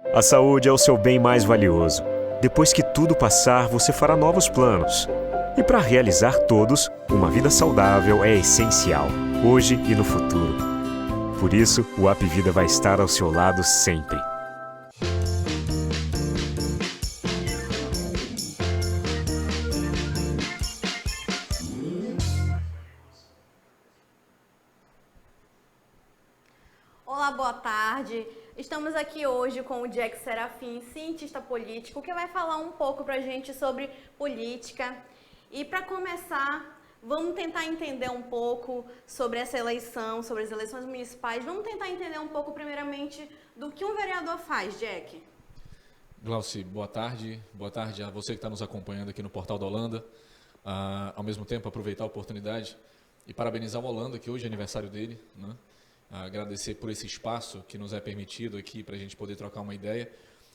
A saúde é o seu bem mais valioso. Depois que tudo passar, você fará novos planos. E para realizar todos, uma vida saudável é essencial, hoje e no futuro. Por isso, o Apvida vai estar ao seu lado sempre. Olá, boa tarde. Estamos aqui hoje com o Jack Serafim, cientista político, que vai falar um pouco pra gente sobre política. E para começar, vamos tentar entender um pouco sobre essa eleição, sobre as eleições municipais. Vamos tentar entender um pouco, primeiramente, do que um vereador faz, Jack. Glauci, boa tarde. Boa tarde a você que está nos acompanhando aqui no Portal da Holanda. Ao mesmo tempo, aproveitar a oportunidade e parabenizar o Holanda, que hoje é aniversário dele, né? Agradecer por esse espaço que nos é permitido aqui para a gente poder trocar uma ideia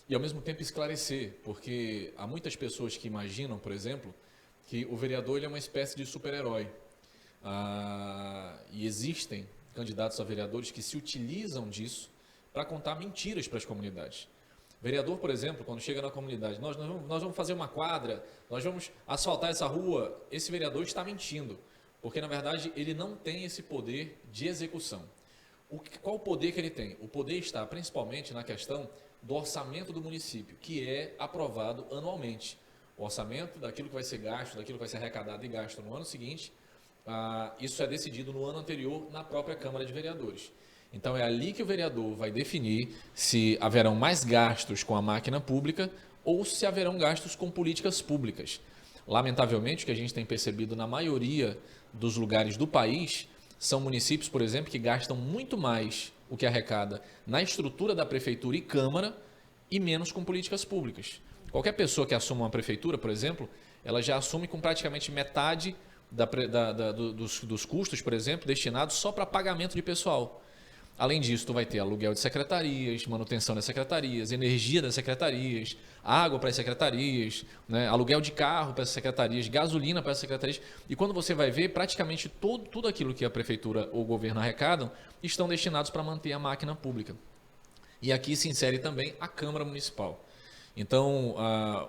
e, ao mesmo tempo, esclarecer, porque há muitas pessoas que imaginam, por exemplo, que o vereador ele é uma espécie de super-herói. E existem candidatos a vereadores que se utilizam disso para contar mentiras para as comunidades. Vereador, por exemplo, quando chega na comunidade, nós vamos fazer uma quadra, nós vamos asfaltar essa rua, esse vereador está mentindo, porque, na verdade, ele não tem esse poder de execução. Qual o poder que ele tem? O poder está principalmente na questão do orçamento do município, que é aprovado anualmente. O orçamento daquilo que vai ser gasto, daquilo que vai ser arrecadado e gasto no ano seguinte, isso é decidido no ano anterior na própria Câmara de Vereadores. Então é ali que o vereador vai definir se haverão mais gastos com a máquina pública ou se haverão gastos com políticas públicas. Lamentavelmente, o que a gente tem percebido na maioria dos lugares do país são municípios, por exemplo, que gastam muito mais o que arrecada na estrutura da prefeitura e câmara e menos com políticas públicas. Qualquer pessoa que assuma uma prefeitura, por exemplo, ela já assume com praticamente metade dos custos, por exemplo, destinados só para pagamento de pessoal. Além disso, tu vai ter aluguel de secretarias, manutenção das secretarias, energia das secretarias, água para as secretarias, né, aluguel de carro para as secretarias, gasolina para as secretarias. E quando você vai ver, praticamente tudo aquilo que a prefeitura ou o governo arrecadam estão destinados para manter a máquina pública. E aqui se insere também a Câmara Municipal. Então,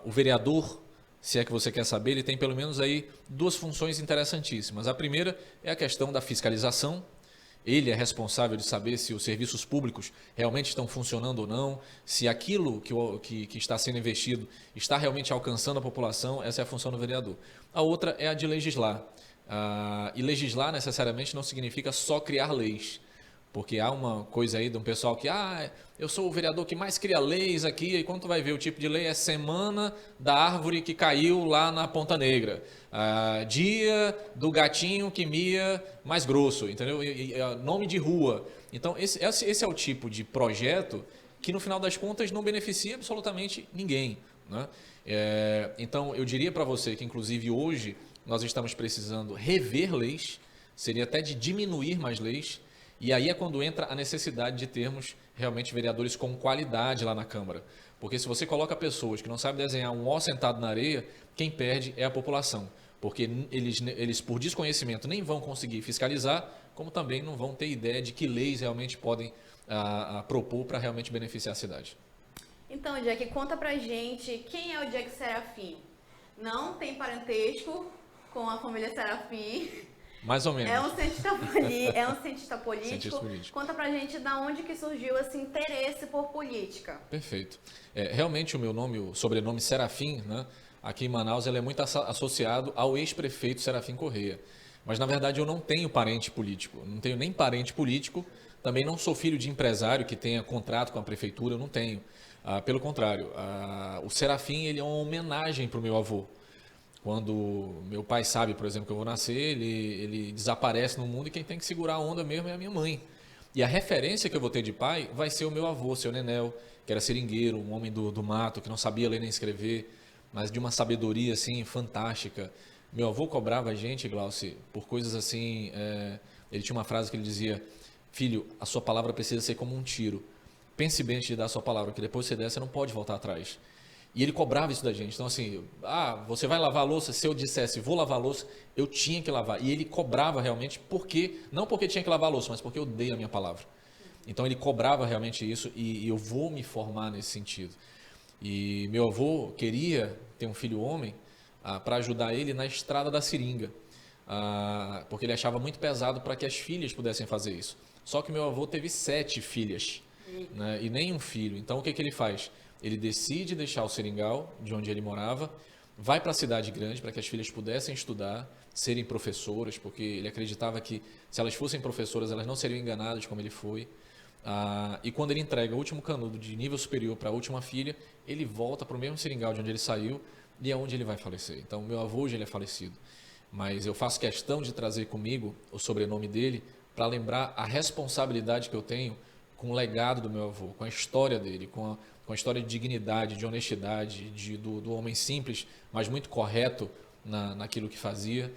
o vereador, se é que você quer saber, ele tem pelo menos aí duas funções interessantíssimas. A primeira é a questão da fiscalização. Ele é responsável de saber se os serviços públicos realmente estão funcionando ou não, se aquilo que está sendo investido está realmente alcançando a população. Essa é a função do vereador. A outra é a de legislar. E legislar necessariamente não significa só criar leis, porque há uma coisa aí de um pessoal que eu sou o vereador que mais cria leis aqui, e quando tu vai ver o tipo de lei é semana da árvore que caiu lá na Ponta Negra, dia do gatinho que mia mais grosso, entendeu? Nome de rua. Então esse é o tipo de projeto que no final das contas não beneficia absolutamente ninguém, né? Então eu diria para você que inclusive hoje nós estamos precisando rever leis, seria até de diminuir mais leis. E aí é quando entra a necessidade de termos realmente vereadores com qualidade lá na Câmara. Porque se você coloca pessoas que não sabem desenhar um O sentado na areia, quem perde é a população. Porque eles por desconhecimento, nem vão conseguir fiscalizar, como também não vão ter ideia de que leis realmente podem propor para realmente beneficiar a cidade. Então, Jack, conta pra gente quem é o Jack Serafim. Não tem parentesco com a família Serafim. Mais ou menos. É um cientista político. Conta pra gente da onde que surgiu esse interesse por política. Perfeito. Realmente o sobrenome Serafim, né, aqui em Manaus, ele é muito associado ao ex-prefeito Serafim Correia. Mas, na verdade, eu não tenho parente político. Não tenho nem parente político. Também não sou filho de empresário que tenha contrato com a prefeitura. Eu não tenho. Pelo contrário, o Serafim ele é uma homenagem para o meu avô. Quando meu pai sabe, por exemplo, que eu vou nascer, ele desaparece no mundo e quem tem que segurar a onda mesmo é a minha mãe. E a referência que eu vou ter de pai vai ser o meu avô, seu Nenel, que era seringueiro, um homem do mato, que não sabia ler nem escrever, mas de uma sabedoria assim fantástica. Meu avô cobrava a gente, Glauci, por coisas assim. Ele tinha uma frase que ele dizia: filho, a sua palavra precisa ser como um tiro. Pense bem antes de dar a sua palavra, que depois que você der, você não pode voltar atrás. E ele cobrava isso da gente. Então, assim, você vai lavar a louça? Se eu dissesse, vou lavar a louça, eu tinha que lavar. E ele cobrava realmente, não porque tinha que lavar a louça, mas porque eu dei a minha palavra. Então ele cobrava realmente isso e eu vou me formar nesse sentido. E meu avô queria ter um filho homem para ajudar ele na estrada da seringa, porque ele achava muito pesado para que as filhas pudessem fazer isso. Só que meu avô teve 7 filhas, né, e nem um filho. Então o que ele faz? Ele decide deixar o seringal, de onde ele morava, vai para a cidade grande para que as filhas pudessem estudar, serem professoras, porque ele acreditava que se elas fossem professoras elas não seriam enganadas como ele foi. E quando ele entrega o último canudo de nível superior para a última filha, ele volta para o mesmo seringal de onde ele saiu e é onde ele vai falecer. Então, meu avô hoje ele é falecido, mas eu faço questão de trazer comigo o sobrenome dele para lembrar a responsabilidade que eu tenho com o legado do meu avô, com a história dele, com a história de dignidade, de honestidade, do homem simples, mas muito correto naquilo que fazia.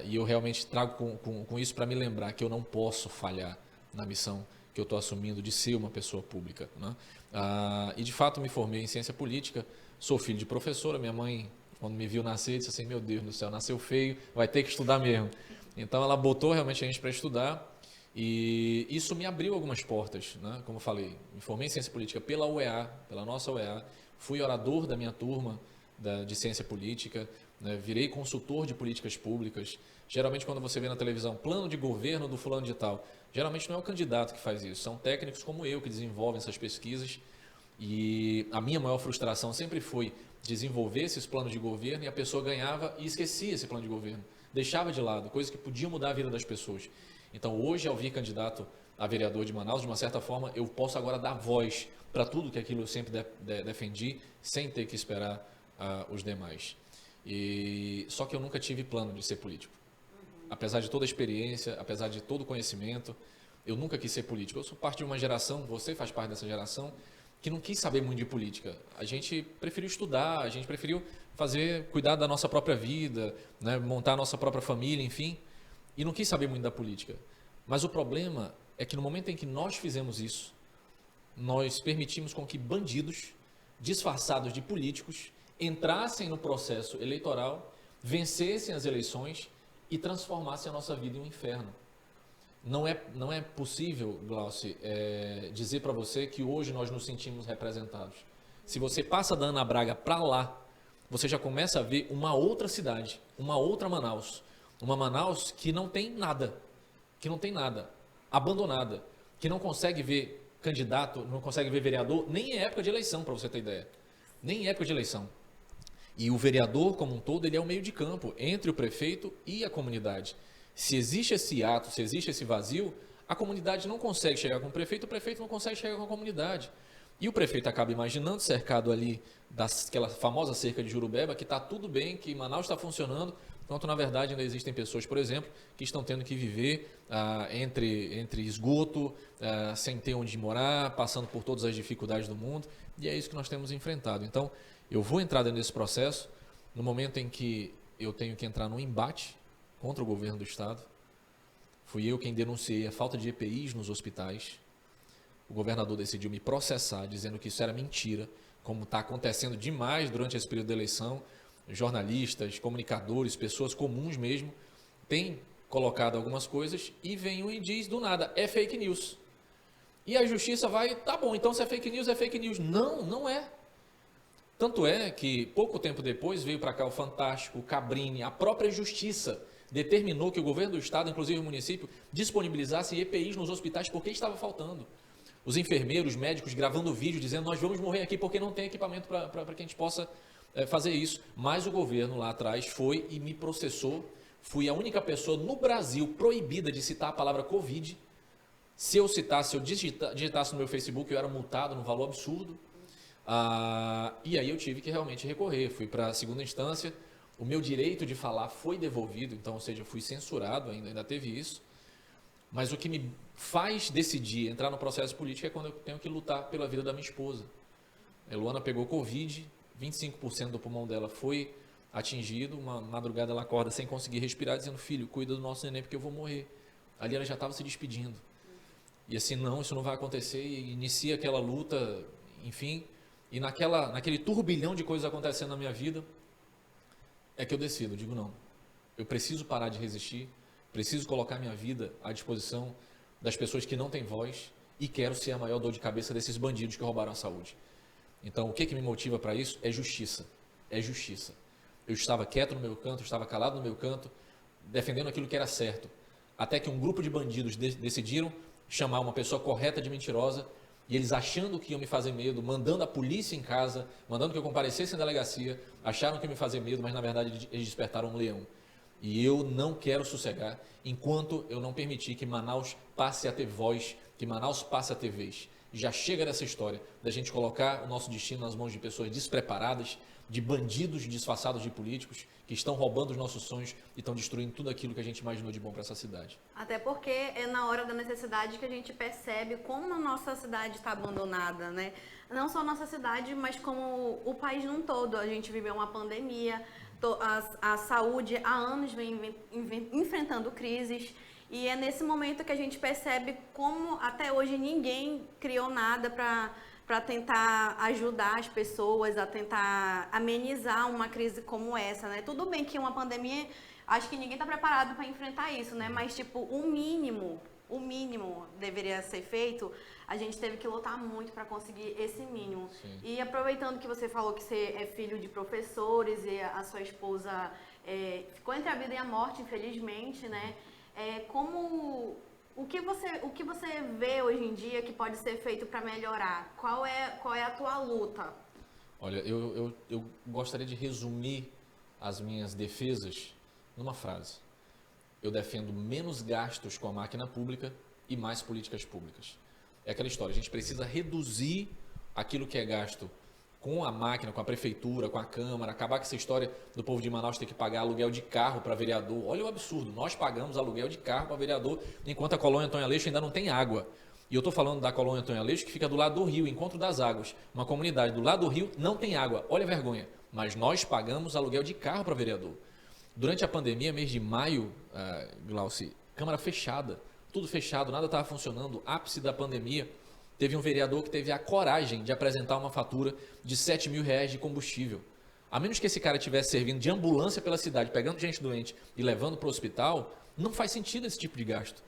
E eu realmente trago com isso para me lembrar que eu não posso falhar na missão que eu estou assumindo de ser uma pessoa pública, né? E de fato me formei em ciência política, sou filho de professora, minha mãe, quando me viu nascer, disse assim, meu Deus do céu, nasceu feio, vai ter que estudar mesmo. Então ela botou realmente a gente para estudar e isso me abriu algumas portas, né? Como eu falei, me formei em ciência política pela UEA, pela nossa UEA, fui orador da minha turma de ciência política, né? Virei consultor de políticas públicas. Geralmente quando você vê na televisão plano de governo do fulano de tal, geralmente não é o candidato que faz isso, são técnicos como eu que desenvolvem essas pesquisas. E a minha maior frustração sempre foi desenvolver esses planos de governo e a pessoa ganhava e esquecia esse plano de governo, deixava de lado, coisas que podiam mudar a vida das pessoas. Então hoje, ao vir candidato a vereador de Manaus, de uma certa forma, eu posso agora dar voz para tudo que aquilo eu sempre defendi, sem ter que esperar os demais. Só que eu nunca tive plano de ser político. Apesar de toda a experiência, apesar de todo o conhecimento, eu nunca quis ser político. Eu sou parte de uma geração, você faz parte dessa geração, que não quis saber muito de política. A gente preferiu estudar, a gente preferiu cuidar da nossa própria vida, né, montar a nossa própria família, enfim, e não quis saber muito da política. Mas o problema é que no momento em que nós fizemos isso, nós permitimos com que bandidos disfarçados de políticos entrassem no processo eleitoral, vencessem as eleições e transformassem a nossa vida em um inferno. Não é possível, Glauci, dizer para você que hoje nós nos sentimos representados. Se você passa da Ana Braga para lá, você já começa a ver uma outra cidade, uma outra Manaus. Uma Manaus que não tem nada, abandonada, que não consegue ver candidato, não consegue ver vereador, nem em época de eleição, para você ter ideia. Nem em época de eleição. E o vereador, como um todo, ele é o meio de campo entre o prefeito e a comunidade. Se existe esse ato, se existe esse vazio, a comunidade não consegue chegar com o prefeito não consegue chegar com a comunidade. E o prefeito acaba imaginando, cercado ali daquela famosa cerca de Jurubeba, que está tudo bem, que Manaus está funcionando, enquanto na verdade ainda existem pessoas, por exemplo, que estão tendo que viver entre esgoto, sem ter onde morar, passando por todas as dificuldades do mundo, e é isso que nós temos enfrentado. Então, eu vou entrar dentro desse processo no momento em que eu tenho que entrar num embate contra o governo do Estado. Fui eu quem denunciei a falta de EPIs nos hospitais. O governador decidiu me processar, dizendo que isso era mentira, como está acontecendo demais durante esse período da eleição. Jornalistas, comunicadores, pessoas comuns mesmo, têm colocado algumas coisas e vem um e diz do nada, é fake news. E a justiça vai, tá bom, então se é fake news, é fake news. Não, não é. Tanto é que pouco tempo depois veio para cá o Fantástico, o Cabrini, a própria justiça determinou que o governo do estado, inclusive o município, disponibilizasse EPIs nos hospitais porque estava faltando. Os enfermeiros, médicos gravando vídeo dizendo nós vamos morrer aqui porque não tem equipamento para que a gente possa fazer isso. Mas o governo lá atrás foi e me processou. Fui a única pessoa no Brasil proibida de citar a palavra Covid. Se eu digitasse no meu Facebook, eu era multado num valor absurdo. E aí eu tive que realmente recorrer. Fui para a segunda instância. O meu direito de falar foi devolvido, então, ou seja, eu fui censurado, ainda teve isso. Mas o que me faz decidir entrar no processo político é quando eu tenho que lutar pela vida da minha esposa. A Luana pegou Covid, 25% do pulmão dela foi atingido. Uma madrugada ela acorda sem conseguir respirar, dizendo, filho, cuida do nosso neném porque eu vou morrer. Ali ela já estava se despedindo. E assim, não, isso não vai acontecer. E inicia aquela luta, enfim. E naquele turbilhão de coisas acontecendo na minha vida, é que eu decido, digo não, eu preciso parar de resistir, preciso colocar minha vida à disposição das pessoas que não têm voz e quero ser a maior dor de cabeça desses bandidos que roubaram a saúde. Então, o que me motiva para isso é justiça. É justiça. Eu estava quieto no meu canto, eu estava calado no meu canto, defendendo aquilo que era certo. Até que um grupo de bandidos decidiram chamar uma pessoa correta de mentirosa e eles achando que iam me fazer medo, mandando a polícia em casa, mandando que eu comparecesse em delegacia, acharam que iam me fazer medo, mas na verdade eles despertaram um leão. E eu não quero sossegar enquanto eu não permitir que Manaus passe a ter voz, que Manaus passe a ter vez. Já chega dessa história da gente colocar o nosso destino nas mãos de pessoas despreparadas, de bandidos disfarçados de políticos que estão roubando os nossos sonhos e estão destruindo tudo aquilo que a gente imaginou de bom para essa cidade. Até porque é na hora da necessidade que a gente percebe como a nossa cidade está abandonada, né? Não só a nossa cidade, mas como o país num todo. A gente viveu uma pandemia, a saúde há anos vem enfrentando crises. E é nesse momento que a gente percebe como até hoje ninguém criou nada para tentar ajudar as pessoas, a tentar amenizar uma crise como essa, né? Tudo bem que uma pandemia, acho que ninguém está preparado para enfrentar isso, né? Mas, tipo, o mínimo deveria ser feito. A gente teve que lutar muito para conseguir esse mínimo. Sim. E aproveitando que você falou que você é filho de professores e a sua esposa ficou entre a vida e a morte, infelizmente, né? O que você vê hoje em dia que pode ser feito para melhorar? Qual é a tua luta? Olha, eu gostaria de resumir as minhas defesas numa frase. Eu defendo menos gastos com a máquina pública e mais políticas públicas. É aquela história, a gente precisa reduzir aquilo que é gasto com a máquina, com a prefeitura, com a Câmara, acabar com essa história do povo de Manaus ter que pagar aluguel de carro para vereador. Olha o absurdo, nós pagamos aluguel de carro para vereador, enquanto a colônia Antônio Aleixo ainda não tem água. E eu estou falando da colônia Antônio Aleixo, que fica do lado do rio, Encontro das Águas. Uma comunidade do lado do rio não tem água, olha a vergonha. Mas nós pagamos aluguel de carro para vereador. Durante a pandemia, mês de maio, Glauci, Câmara fechada, tudo fechado, nada estava funcionando, ápice da pandemia. Teve um vereador que teve a coragem de apresentar uma fatura de R$7 mil de combustível. A menos que esse cara estivesse servindo de ambulância pela cidade, pegando gente doente e levando para o hospital, não faz sentido esse tipo de gasto.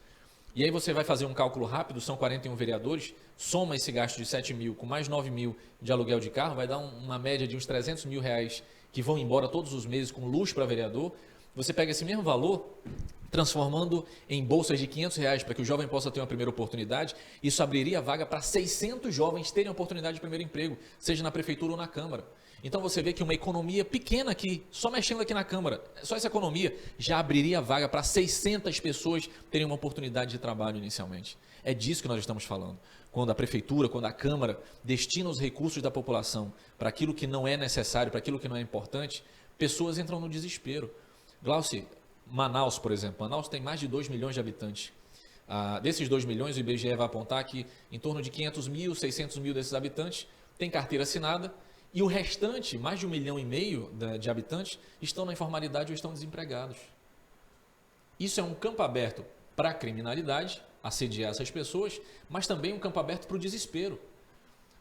E aí você vai fazer um cálculo rápido, são 41 vereadores, soma esse gasto de 7 mil com mais 9 mil de aluguel de carro, vai dar uma média de uns 300 mil reais que vão embora todos os meses com luxo para vereador. Você pega esse mesmo valor, transformando em bolsas de R$500 para que o jovem possa ter uma primeira oportunidade, isso abriria vaga para 600 jovens terem a oportunidade de primeiro emprego, seja na prefeitura ou na Câmara. Então você vê que uma economia pequena aqui, só mexendo aqui na Câmara, só essa economia já abriria vaga para 600 pessoas terem uma oportunidade de trabalho inicialmente. É disso que nós estamos falando. Quando a prefeitura, quando a Câmara destina os recursos da população para aquilo que não é necessário, para aquilo que não é importante, pessoas entram no desespero. Glauci, Manaus, por exemplo, Manaus tem mais de 2 milhões de habitantes. Desses 2 milhões, o IBGE vai apontar que em torno de 500 mil, 600 mil desses habitantes têm carteira assinada e o restante, mais de 1,5 milhão de habitantes, estão na informalidade ou estão desempregados. Isso é um campo aberto para a criminalidade, assediar essas pessoas, mas também um campo aberto para o desespero.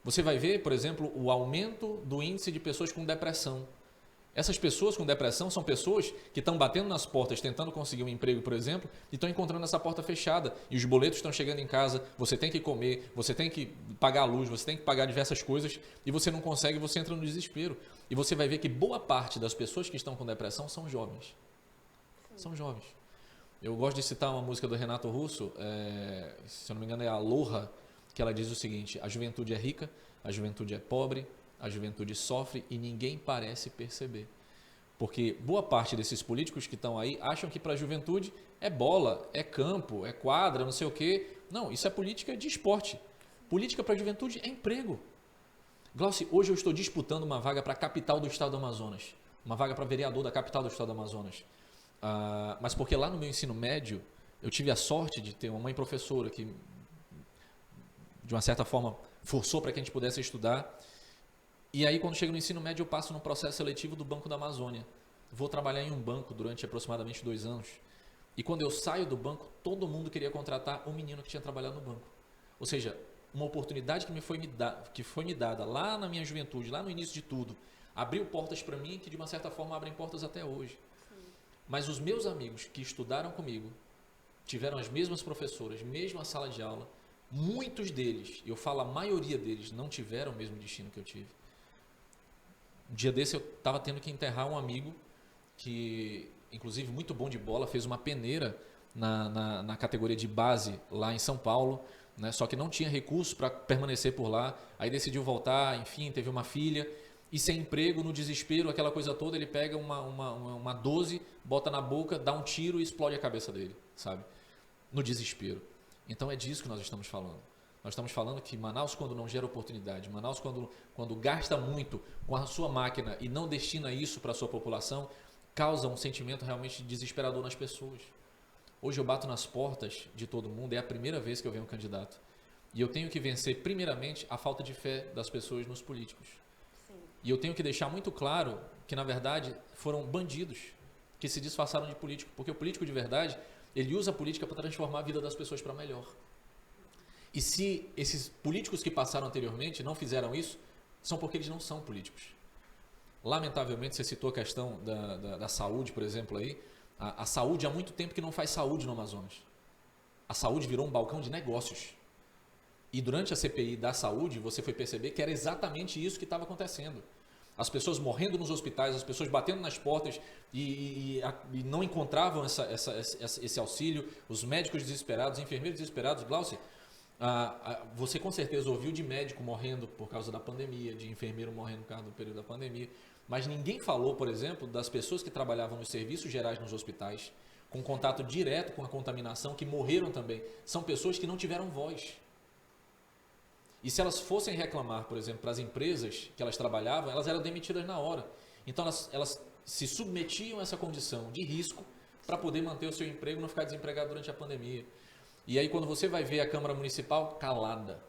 Você vai ver, por exemplo, o aumento do índice de pessoas com depressão. Essas pessoas com depressão são pessoas que estão batendo nas portas, tentando conseguir um emprego, por exemplo, e estão encontrando essa porta fechada. E os boletos estão chegando em casa, você tem que comer, você tem que pagar a luz, você tem que pagar diversas coisas, e você não consegue, você entra no desespero. E você vai ver que boa parte das pessoas que estão com depressão são jovens. São jovens. Eu gosto de citar uma música do Renato Russo, se eu não me engano é Aloha, que ela diz o seguinte: a juventude é rica, a juventude é pobre, a juventude sofre e ninguém parece perceber. Porque boa parte desses políticos que estão aí acham que para a juventude é bola, é campo, é quadra, não sei o quê. Não, isso é política de esporte. Política para a juventude é emprego. Glauci, hoje eu estou disputando uma vaga para a capital do estado do Amazonas. Uma vaga para vereador da capital do estado do Amazonas. Mas porque lá no meu ensino médio, eu tive a sorte de ter uma mãe professora que, de uma certa forma, forçou para que a gente pudesse estudar. E aí, quando chego no ensino médio, eu passo no processo seletivo do Banco da Amazônia. Vou trabalhar em um banco durante aproximadamente 2 anos. E quando eu saio do banco, todo mundo queria contratar um menino que tinha trabalhado no banco. Ou seja, uma oportunidade que foi me dada lá na minha juventude, lá no início de tudo, abriu portas para mim que, de uma certa forma, abrem portas até hoje. Sim. Mas os meus amigos que estudaram comigo tiveram as mesmas professoras, mesma sala de aula. Muitos deles, eu falo a maioria deles, não tiveram o mesmo destino que eu tive. Um dia desse eu estava tendo que enterrar um amigo que, inclusive, muito bom de bola, fez uma peneira na categoria de base lá em São Paulo, né? Só que não tinha recurso para permanecer por lá, aí decidiu voltar, enfim, teve uma filha, e sem emprego, no desespero, aquela coisa toda, ele pega uma 12, bota na boca, dá um tiro e explode a cabeça dele, sabe? No desespero. Então é disso que nós estamos falando. Nós estamos falando que Manaus, quando não gera oportunidade, Manaus, quando gasta muito com a sua máquina e não destina isso para a sua população, causa um sentimento realmente desesperador nas pessoas. Hoje eu bato nas portas de todo mundo, é a primeira vez que eu venho candidato. E eu tenho que vencer, primeiramente, a falta de fé das pessoas nos políticos. Sim. E eu tenho que deixar muito claro que, na verdade, foram bandidos que se disfarçaram de político. Porque o político de verdade, ele usa a política para transformar a vida das pessoas para melhor. E se esses políticos que passaram anteriormente não fizeram isso, são porque eles não são políticos. Lamentavelmente, você citou a questão da saúde, por exemplo, aí. A saúde há muito tempo que não faz saúde no Amazonas. A saúde virou um balcão de negócios. E durante a CPI da saúde, você foi perceber que era exatamente isso que estava acontecendo. As pessoas morrendo nos hospitais, as pessoas batendo nas portas e não encontravam esse auxílio, os médicos desesperados, enfermeiros desesperados. Glaucia, você com certeza ouviu de médico morrendo por causa da pandemia, de enfermeiro morrendo por causa do período da pandemia, mas ninguém falou, por exemplo, das pessoas que trabalhavam nos serviços gerais nos hospitais, com contato direto com a contaminação, que morreram também. São pessoas que não tiveram voz. E se elas fossem reclamar, por exemplo, para as empresas que elas trabalhavam, elas eram demitidas na hora. Então elas se submetiam a essa condição de risco para poder manter o seu emprego e não ficar desempregado durante a pandemia. E aí quando você vai ver a Câmara Municipal calada.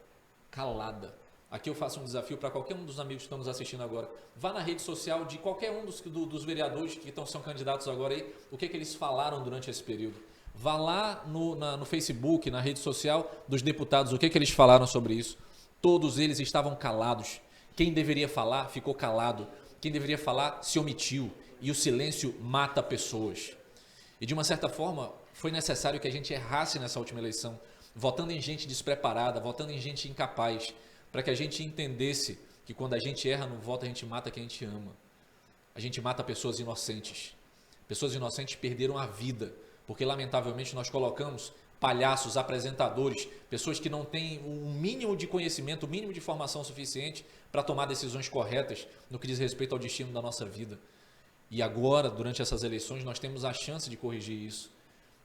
Aqui eu faço um desafio para qualquer um dos amigos que estão nos assistindo agora. Vá na rede social de qualquer um dos vereadores que são candidatos agora aí, o que eles falaram durante esse período. Vá lá no Facebook, na rede social dos deputados, o que eles falaram sobre isso. Todos eles estavam calados. Quem deveria falar ficou calado. Quem deveria falar se omitiu. E o silêncio mata pessoas. E de uma certa forma, foi necessário que a gente errasse nessa última eleição, votando em gente despreparada, votando em gente incapaz, para que a gente entendesse que quando a gente erra no voto, a gente mata quem a gente ama. A gente mata pessoas inocentes. Pessoas inocentes perderam a vida, porque lamentavelmente nós colocamos palhaços, apresentadores, pessoas que não têm um mínimo de conhecimento, o mínimo de formação suficiente para tomar decisões corretas no que diz respeito ao destino da nossa vida. E agora, durante essas eleições, nós temos a chance de corrigir isso.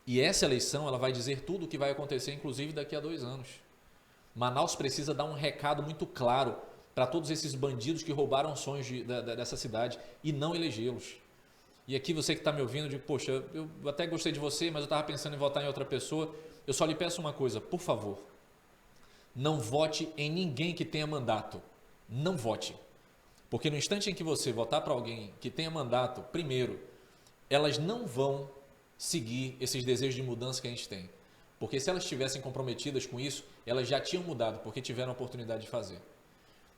E essa eleição, ela vai dizer tudo o que vai acontecer, inclusive daqui a 2 anos. Manaus precisa dar um recado muito claro para todos esses bandidos que roubaram sonhos dessa cidade e não elegê-los. E aqui você que está me ouvindo, de poxa, eu até gostei de você, mas eu estava pensando em votar em outra pessoa. Eu só lhe peço uma coisa, por favor. Não vote em ninguém que tenha mandato. Não vote. Porque no instante em que você votar para alguém que tenha mandato, primeiro, elas não vão seguir esses desejos de mudança que a gente tem. Porque se elas estivessem comprometidas com isso, elas já tinham mudado, porque tiveram a oportunidade de fazer.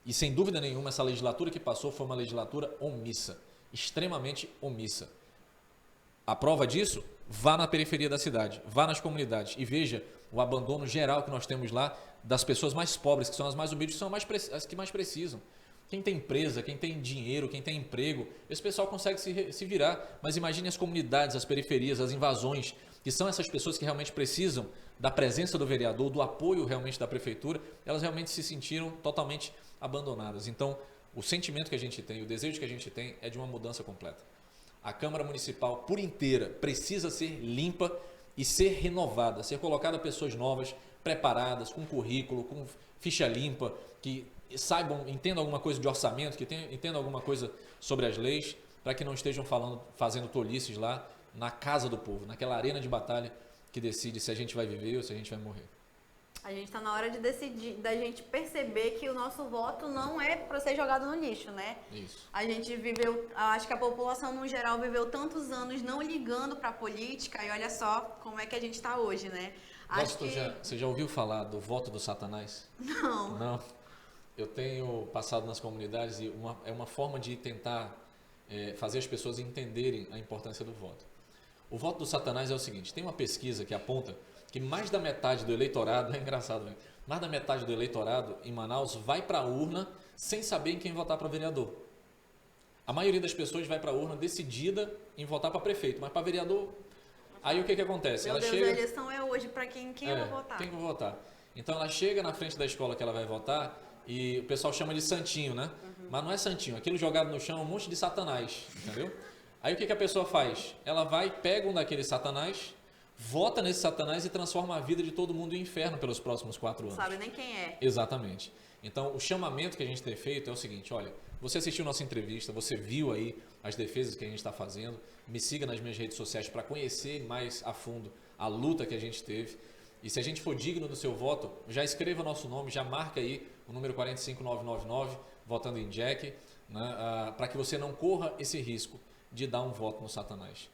E sem dúvida nenhuma, essa legislatura que passou foi uma legislatura omissa. Extremamente omissa. A prova disso, vá na periferia da cidade, vá nas comunidades e veja o abandono geral que nós temos lá das pessoas mais pobres, que são as mais humildes, que são as que mais precisam. Quem tem empresa, quem tem dinheiro, quem tem emprego, esse pessoal consegue se virar. Mas imagine as comunidades, as periferias, as invasões, que são essas pessoas que realmente precisam da presença do vereador, do apoio realmente da prefeitura, elas realmente se sentiram totalmente abandonadas. Então, o sentimento que a gente tem, o desejo que a gente tem é de uma mudança completa. A Câmara Municipal, por inteira, precisa ser limpa e ser renovada, ser colocada pessoas novas, preparadas, com currículo, com ficha limpa, que entendam alguma coisa de orçamento, que entendam alguma coisa sobre as leis, para que não estejam fazendo tolices lá na casa do povo, naquela arena de batalha que decide se a gente vai viver ou se a gente vai morrer. A gente está na hora de decidir, da gente perceber que o nosso voto não é para ser jogado no lixo, né? Isso. A gente viveu, acho que a população no geral viveu tantos anos não ligando para a política e olha só como é que a gente está hoje, né? Você já ouviu falar do voto do Satanás? Não. Não. Eu tenho passado nas comunidades e é uma forma de tentar fazer as pessoas entenderem a importância do voto. O voto do Satanás é o seguinte, tem uma pesquisa que aponta que mais da metade do eleitorado, é engraçado, né? Mais da metade do eleitorado em Manaus vai para a urna sem saber em quem votar para vereador. A maioria das pessoas vai para a urna decidida em votar para prefeito, mas para vereador, aí o que acontece? Meu Ela Deus, chega, a eleição é hoje, para quem eu vou votar? quem que eu vou votar? Então ela chega na frente da escola que ela vai votar e o pessoal chama de santinho, né? Mas não é santinho, aquilo jogado no chão é um monte de satanás, entendeu? Aí o que a pessoa faz? Ela vai, pega um daqueles satanás, vota nesse satanás e transforma a vida de todo mundo em inferno pelos próximos 4 anos. Não sabe nem quem é. Exatamente. Então, o chamamento que a gente tem feito é o seguinte, olha, você assistiu nossa entrevista, você viu aí as defesas que a gente está fazendo, me siga nas minhas redes sociais para conhecer mais a fundo a luta que a gente teve. E se a gente for digno do seu voto, já escreva nosso nome, já marca aí o número 45999, votando em Jack, né, para que você não corra esse risco de dar um voto no Satanás.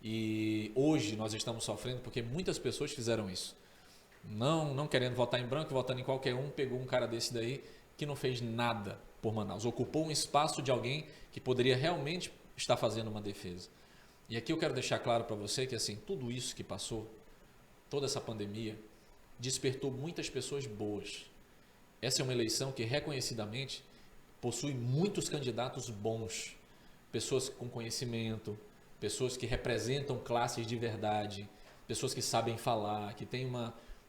E hoje nós estamos sofrendo porque muitas pessoas fizeram isso. Não querendo votar em branco, votando em qualquer um, pegou um cara desse daí que não fez nada por Manaus. Ocupou um espaço de alguém que poderia realmente estar fazendo uma defesa. E aqui eu quero deixar claro para você que assim, tudo isso que passou, toda essa pandemia, despertou muitas pessoas boas. Essa é uma eleição que reconhecidamente possui muitos candidatos bons. Pessoas com conhecimento, pessoas que representam classes de verdade, pessoas que sabem falar, que têm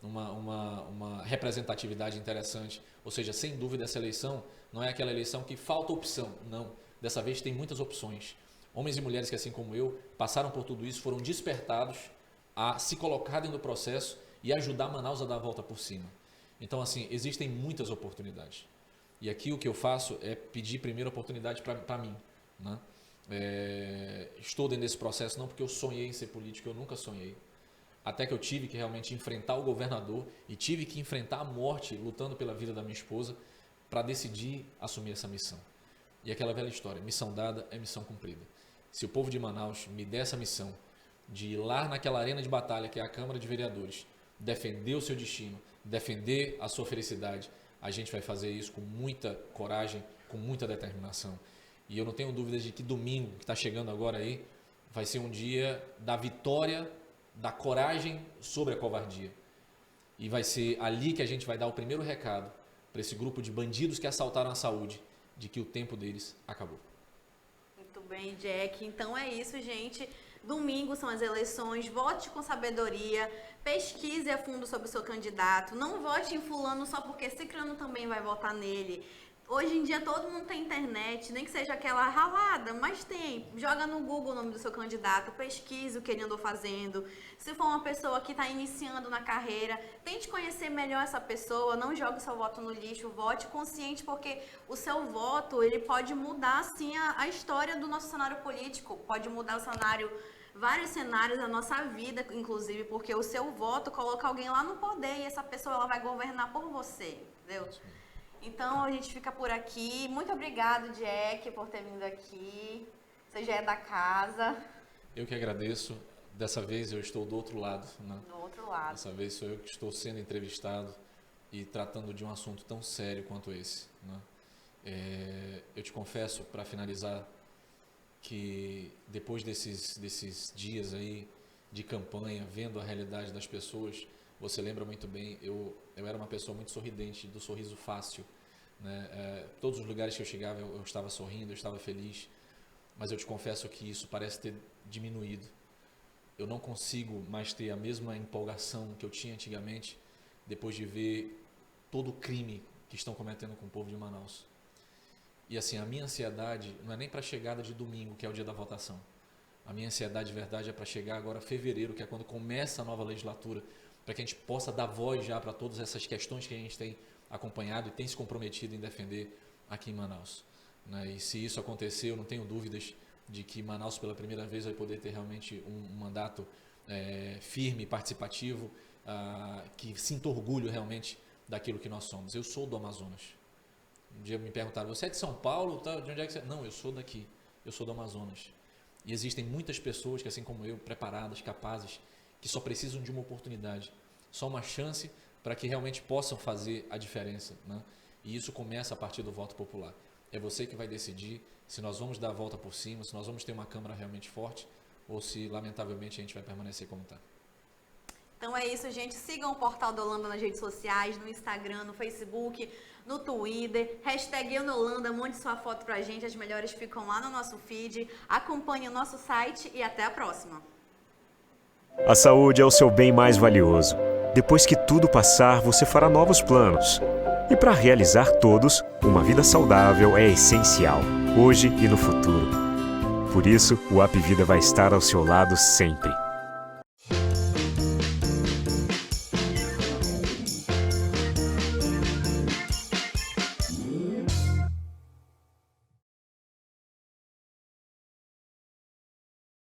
uma representatividade interessante. Ou seja, sem dúvida essa eleição não é aquela eleição que falta opção, não. Dessa vez tem muitas opções. Homens e mulheres que, assim como eu, passaram por tudo isso, foram despertados a se colocarem no processo e ajudar Manaus a dar a volta por cima. Então, assim, existem muitas oportunidades. E aqui o que eu faço é pedir primeiro oportunidade para mim, né? Estou dentro desse processo não porque eu sonhei em ser político, eu nunca sonhei. Até que eu tive que realmente enfrentar o governador e tive que enfrentar a morte lutando pela vida da minha esposa para decidir assumir essa missão. E aquela velha história, missão dada é missão cumprida. Se o povo de Manaus me der essa missão de ir lá naquela arena de batalha que é a Câmara de Vereadores, defender o seu destino, defender a sua felicidade, a gente vai fazer isso com muita coragem, com muita determinação. E eu não tenho dúvidas de que domingo, que está chegando agora aí, vai ser um dia da vitória, da coragem sobre a covardia. E vai ser ali que a gente vai dar o primeiro recado para esse grupo de bandidos que assaltaram a saúde, de que o tempo deles acabou. Muito bem, Jack. Então é isso, gente. Domingo são as eleições, vote com sabedoria, pesquise a fundo sobre o seu candidato, não vote em fulano só porque ciclano também vai votar nele. Hoje em dia todo mundo tem internet, nem que seja aquela ralada, mas tem. Joga no Google o nome do seu candidato, pesquise o que ele andou fazendo. Se for uma pessoa que está iniciando na carreira, tente conhecer melhor essa pessoa, não jogue seu voto no lixo, vote consciente, porque o seu voto ele pode mudar sim a história do nosso cenário político, pode mudar o cenário, vários cenários da nossa vida, inclusive, porque o seu voto coloca alguém lá no poder e essa pessoa ela vai governar por você, entendeu? Então a gente fica por aqui. Muito obrigado, Jack, por ter vindo aqui. Você já é da casa. Eu que agradeço. Dessa vez eu estou do outro lado, né? Do outro lado. Dessa vez sou eu que estou sendo entrevistado e tratando de um assunto tão sério quanto esse, né? Eu te confesso, para finalizar, que depois desses dias aí de campanha, vendo a realidade das pessoas, você lembra muito bem, eu era uma pessoa muito sorridente, do sorriso fácil, né? Todos os lugares que eu chegava eu estava sorrindo, eu estava feliz, mas eu te confesso que isso parece ter diminuído. Eu não consigo mais ter a mesma empolgação que eu tinha antigamente, depois de ver todo o crime que estão cometendo com o povo de Manaus. E assim, a minha ansiedade não é nem para a chegada de domingo, que é o dia da votação. A minha ansiedade de verdade é para chegar agora fevereiro, que é quando começa a nova legislatura, para que a gente possa dar voz já para todas essas questões que a gente tem acompanhado e tem se comprometido em defender aqui em Manaus, né? E se isso acontecer, eu não tenho dúvidas de que Manaus pela primeira vez vai poder ter realmente um mandato firme, participativo, que sinta orgulho realmente daquilo que nós somos. Eu sou do Amazonas. Um dia me perguntaram, você é de São Paulo? De onde é que você é? Não, eu sou daqui, eu sou do Amazonas. E existem muitas pessoas que, assim como eu, preparadas, capazes, que só precisam de uma oportunidade, só uma chance para que realmente possam fazer a diferença, né? E isso começa a partir do voto popular. É você que vai decidir se nós vamos dar a volta por cima, se nós vamos ter uma Câmara realmente forte ou se, lamentavelmente, a gente vai permanecer como está. Então é isso, gente. Sigam o Portal da Holanda nas redes sociais, no Instagram, no Facebook, no Twitter. #EuNaHolanda, mande sua foto pra gente. As melhores ficam lá no nosso feed. Acompanhe o nosso site e até a próxima. A saúde é o seu bem mais valioso. Depois que tudo passar, você fará novos planos. E para realizar todos, uma vida saudável é essencial, hoje e no futuro. Por isso, o Apvida vai estar ao seu lado sempre.